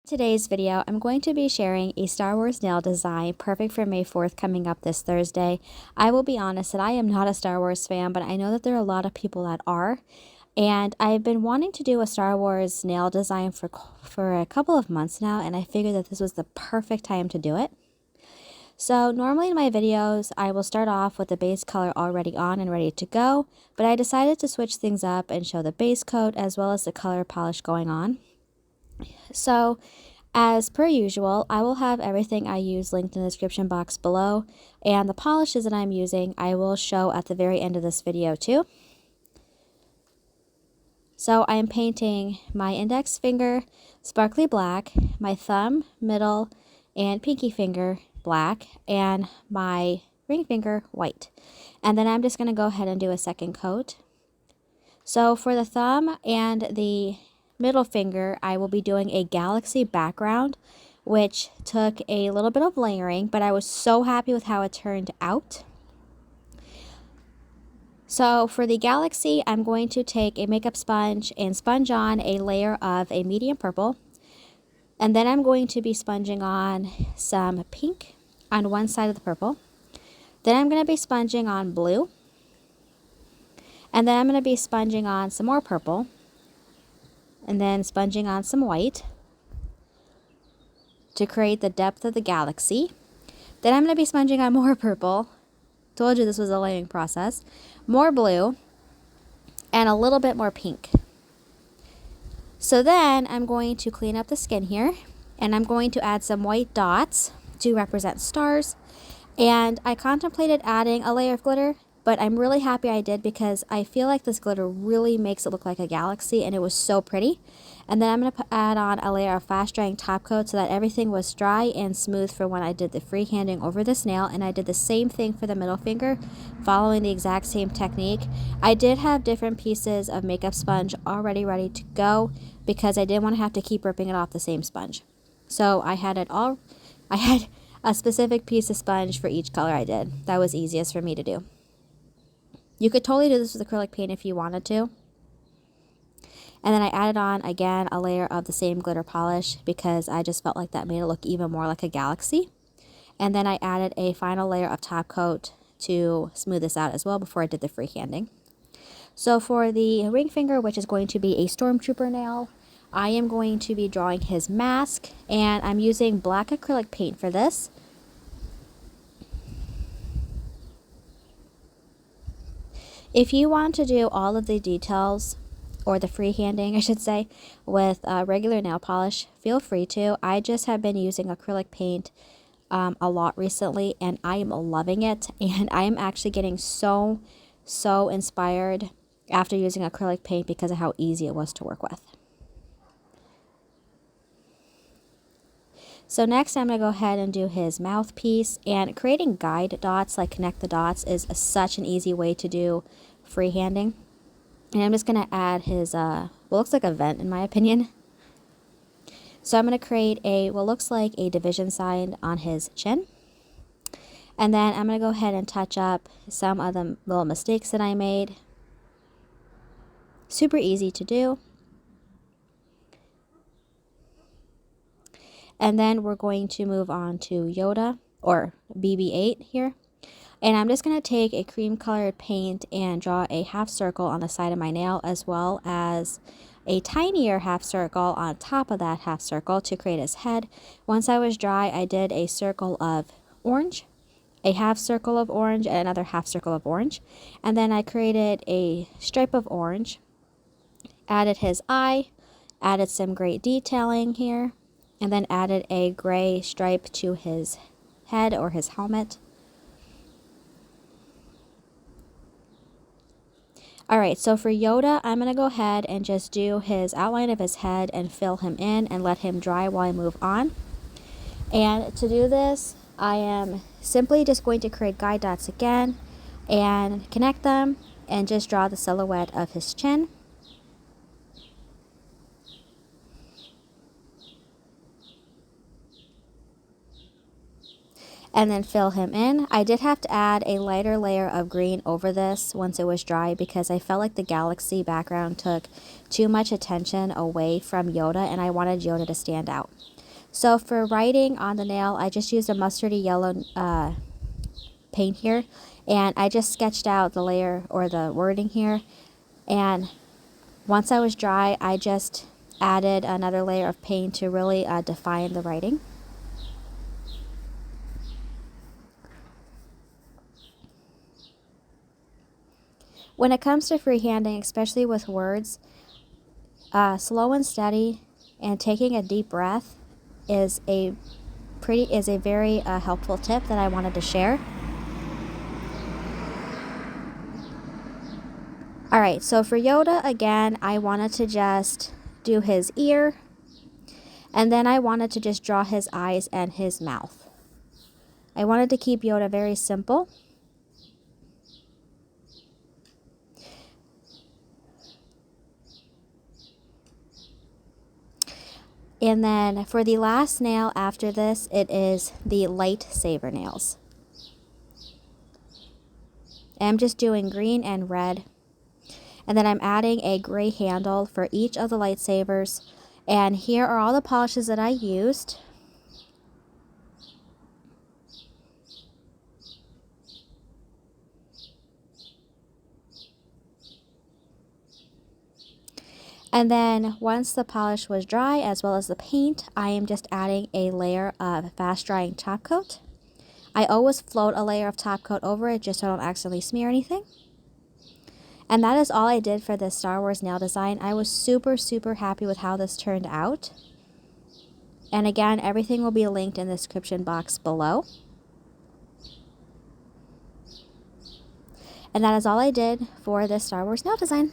Today's video, I'm going to be sharing a Star Wars nail design perfect for May 4th coming up this Thursday. I will be honest that I am not a Star Wars fan, but I know that there are a lot of people that are. And I've been wanting to do a Star Wars nail design for a couple of months now, and I figured that this was the perfect time to do it. So normally in my videos, I will start off with the base color already on and ready to go, but I decided to switch things up and show the base coat as well as the color polish going on. So, as per usual, I will have everything I use linked in the description box below, and the polishes that I'm using I will show at the very end of this video too. So I am painting my index finger sparkly black, my thumb, middle, and pinky finger black, and my ring finger white. And then I'm just going to go ahead and do a second coat. So for the thumb and the middle finger, I will be doing a galaxy background, which took a little bit of layering, but I was so happy with how it turned out. So for the galaxy, I'm going to take a makeup sponge and sponge on a layer of a medium purple. And then I'm going to be sponging on some pink on one side of the purple. Then I'm going to be sponging on blue. And then I'm going to be sponging on some more purple. And then sponging on some white to create the depth of the galaxy. Then I'm going to be sponging on more purple. Told you this was a layering process. More blue. And a little bit more pink. So then I'm going to clean up the skin here. And I'm going to add some white dots to represent stars. And I contemplated adding a layer of glitter, but I'm really happy I did because I feel like this glitter really makes it look like a galaxy, and it was so pretty. And then I'm going to add on a layer of fast drying top coat so that everything was dry and smooth for when I did the freehanding over this nail. And I did the same thing for the middle finger, following the exact same technique. I did have different pieces of makeup sponge already ready to go because I didn't want to have to keep ripping it off the same sponge. So I had a specific piece of sponge for each color I did. That was easiest for me to do. You could totally do this with acrylic paint if you wanted to. And then I added on, again, a layer of the same glitter polish because I just felt like that made it look even more like a galaxy. And then I added a final layer of top coat to smooth this out as well before I did the freehanding. So for the ring finger, which is going to be a stormtrooper nail, I am going to be drawing his mask, and I'm using black acrylic paint for this. If you want to do all of the details, or the freehanding, I should say, with regular nail polish, feel free to. I just have been using acrylic paint a lot recently, and I am loving it. And I am actually getting so inspired after using acrylic paint because of how easy it was to work with. So next I'm going to go ahead and do his mouthpiece, and creating guide dots, like connect the dots, is such an easy way to do freehanding. And I'm just going to add his, what looks like a vent in my opinion. So I'm going to create what looks like a division sign on his chin. And then I'm going to go ahead and touch up some of the little mistakes that I made. Super easy to do. And then we're going to move on to Yoda, or BB-8 here. And I'm just going to take a cream colored paint and draw a half circle on the side of my nail, as well as a tinier half circle on top of that half circle to create his head. Once I was dry, I did a circle of orange, a half circle of orange, and another half circle of orange. And then I created a stripe of orange, added his eye, added some great detailing here, and then added a gray stripe to his head or his helmet. Alright, so for Yoda, I'm going to go ahead and just do his outline of his head and fill him in and let him dry while I move on. And to do this, I am simply just going to create guide dots again and connect them and just draw the silhouette of his chin. and then fill him in. I did have to add a lighter layer of green over this once it was dry because I felt like the galaxy background took too much attention away from Yoda, and I wanted Yoda to stand out. So for writing on the nail, I just used a mustardy yellow paint here, and I just sketched out the layer or the wording here, and once I was dry, I just added another layer of paint to really define the writing. When it comes to freehanding, especially with words, slow and steady and taking a deep breath is a very helpful tip that I wanted to share. Alright, so for Yoda, again, I wanted to just do his ear, and then I wanted to just draw his eyes and his mouth. I wanted to keep Yoda very simple. And then for the last nail after this, it is the lightsaber nails. I'm just doing green and red. And then I'm adding a gray handle for each of the lightsabers. And here are all the polishes that I used. And then once the polish was dry, as well as the paint, I am just adding a layer of fast drying top coat. I always float a layer of top coat over it just so I don't accidentally smear anything. And that is all I did for this Star Wars nail design. I was super, super happy with how this turned out. And again, everything will be linked in the description box below. And that is all I did for this Star Wars nail design.